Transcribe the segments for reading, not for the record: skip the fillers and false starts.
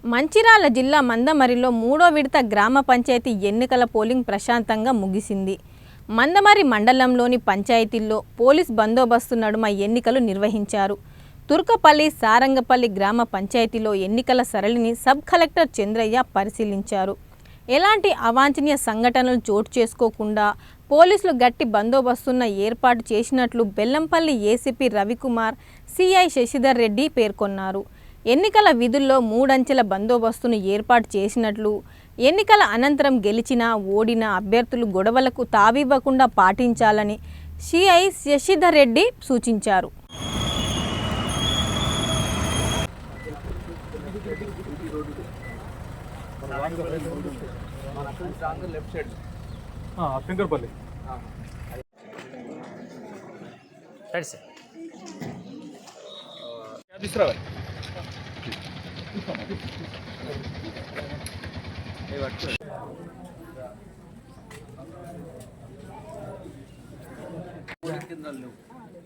మంచిర్యాల జిల్లా మందమరిలో మూడో విడత గ్రామ పంచాయతీ ఎన్నికల పోలింగ్ ప్రశాంతంగా ముగిసింది. మందమరి మండలంలోని పంచాయతీల్లో పోలీస్ బందోబస్తు నడుమ ఎన్నికలు నిర్వహించారు. తుర్కపల్లి, సారంగపల్లి గ్రామ పంచాయతీలో ఎన్నికల సరళిని సబ్ కలెక్టర్ చంద్రయ్య పరిశీలించారు. ఎలాంటి అవాంఛనీయ సంఘటనలు చోటు చేసుకోకుండా పోలీసులు గట్టి బందోబస్తును ఏర్పాటు చేసినట్లు బెల్లంపల్లి ఏసీపీ రవికుమార్, సిఐ శశిధర్ రెడ్డి పేర్కొన్నారు. ఎన్నికల విధుల్లో 3 అంచెల బందోబస్తును ఏర్పాటు చేసినట్లు, ఎన్నికల అనంతరం గెలిచిన ఓడిన అభ్యర్థులు గొడవలకు తావివ్వకుండా పాటించాలని సిఐ శశిధర్ రెడ్డి సూచించారు.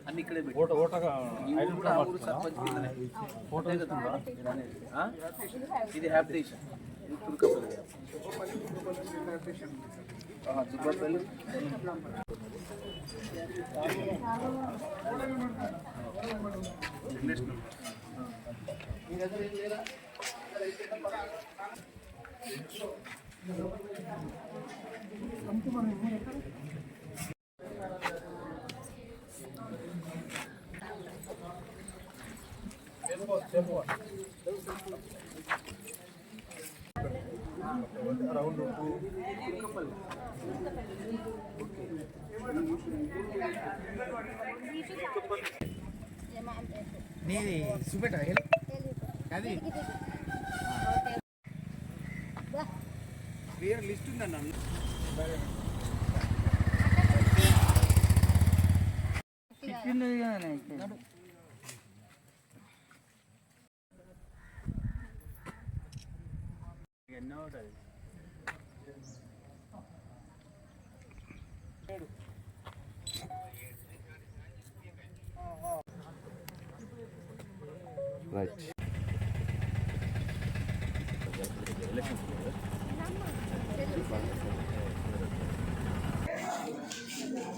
అన్ని ఇక్కడే ఇది హ్యాబిటేషన్ తుర్కపల్లి దుబ్బపల్లి నీది చూపెట్ట అది క్లియర్ లిస్ట్ ఉందన్న ఎన్నో రైట్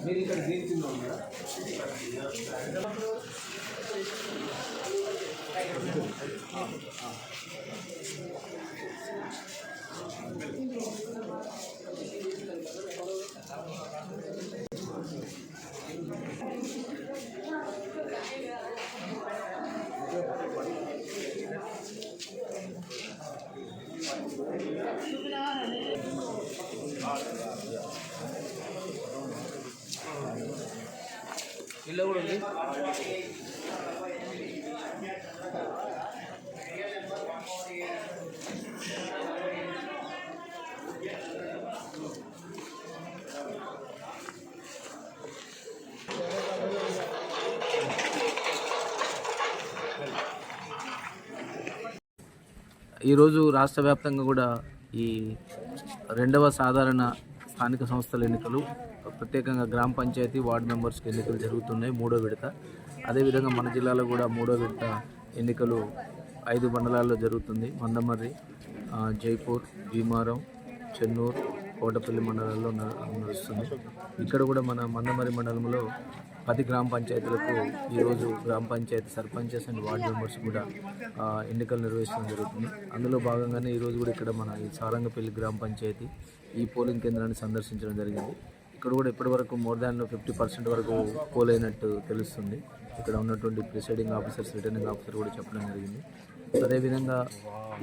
మీరు ఇక్కడ దీని కింద ఉన్నారా? ఇల్లు కూడా ఉంది. ఈరోజు రాష్ట్ర వ్యాప్తంగా కూడా ఈ 2వ సాధారణ స్థానిక సంస్థల ఎన్నికలు, ప్రత్యేకంగా గ్రామ పంచాయతీ వార్డు మెంబర్స్కి ఎన్నికలు జరుగుతున్నాయి. 3వ విడత. అదేవిధంగా మన జిల్లాలో కూడా 3వ విడత ఎన్నికలు 5 మండలాల్లో జరుగుతుంది. మందమర్రి, జైపూర్, భీమారం, చెన్నూరు, కోటపల్లి మండలాల్లో నడుస్తుంది. ఇక్కడ కూడా మన మందమర్రి మండలంలో 10 గ్రామ పంచాయతీలకు ఈరోజు గ్రామ panchayat sarpanches and ward members కూడా ఎన్నికలు నిర్వహించడం జరుగుతుంది. అందులో భాగంగానే ఈరోజు కూడా ఇక్కడ మన ఈ సారంగపల్లి గ్రామ పంచాయతీ ఈ పోలింగ్ కేంద్రాన్ని సందర్శించడం జరిగింది. ఇక్కడ కూడా ఇప్పటివరకు మోర్ దాన్ 50% వరకు పోల్ అయినట్టు తెలుస్తుంది. ఇక్కడ ఉన్నటువంటి ప్రిసైడింగ్ ఆఫీసర్స్, రిటర్నింగ్ ఆఫీసర్ కూడా చెప్పడం జరిగింది. అదేవిధంగా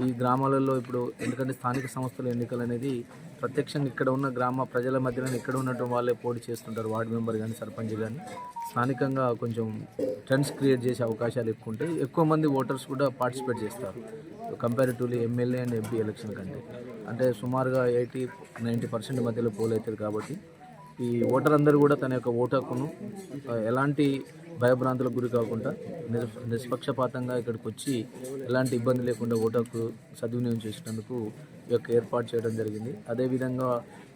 ఈ గ్రామాలలో ఇప్పుడు ఎందుకంటే స్థానిక సంస్థల ఎన్నికలు అనేది ప్రత్యక్షంగా ఇక్కడ ఉన్న గ్రామ ప్రజల మధ్యలో ఇక్కడ ఉన్నటువంటి వాళ్ళే పోటీ చేస్తుంటారు. వార్డు మెంబర్ కానీ సర్పంచ్ కానీ స్థానికంగా కొంచెం ట్రెండ్స్ క్రియేట్ చేసే అవకాశాలు ఎక్కువ ఉంటాయి. ఎక్కువ మంది ఓటర్స్ కూడా పార్టిసిపేట్ చేస్తారు comparatively MLA and MP election కంటే. అంటే సుమారుగా 80-90% మధ్యలో పోల్ అవుతుంది. కాబట్టి ఈ ఓటర్ అందరూ కూడా తన యొక్క ఓటు హక్కును ఎలాంటి భయభ్రాంతులకు గురి కాకుండా నిష్పక్షపాతంగా ఇక్కడికి వచ్చి ఎలాంటి ఇబ్బంది లేకుండా ఓటు హక్కు సద్వినియోగం చేసినందుకు ఈ యొక్క ఏర్పాటు చేయడం జరిగింది. అదేవిధంగా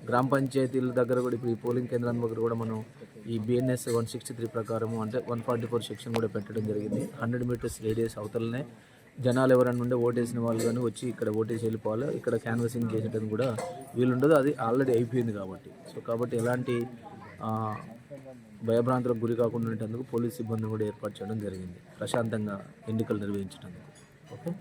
గ్రామ పంచాయతీల దగ్గర కూడా ఇప్పుడు ఈ పోలింగ్ కేంద్రాల దగ్గర కూడా మనం ఈ బిఎన్ఎస్ 163 ప్రకారము అంటే 144 సెక్షన్ కూడా పెట్టడం జరిగింది. 100 మీటర్స్ రేడియస్ అవతలనే జనాలు ఎవరైనా ఉంటే ఓటేసిన వాళ్ళు కానీ వచ్చి ఇక్కడ ఓటేసి వెళ్ళిపోవాలి. ఇక్కడ క్యాన్వసింగ్ చేసేటది కూడా వీలుండదు, అది ఆల్రెడీ అయిపోయింది కాబట్టి. సో కాబట్టి ఎలాంటి భయభ్రాంతులకు గురి కాకుండా ఉండేందుకు పోలీస్ సిబ్బంది కూడా ఏర్పాటు చేయడం జరిగింది, ప్రశాంతంగా ఎన్నికలు నిర్వహించడానికి. ఓకే.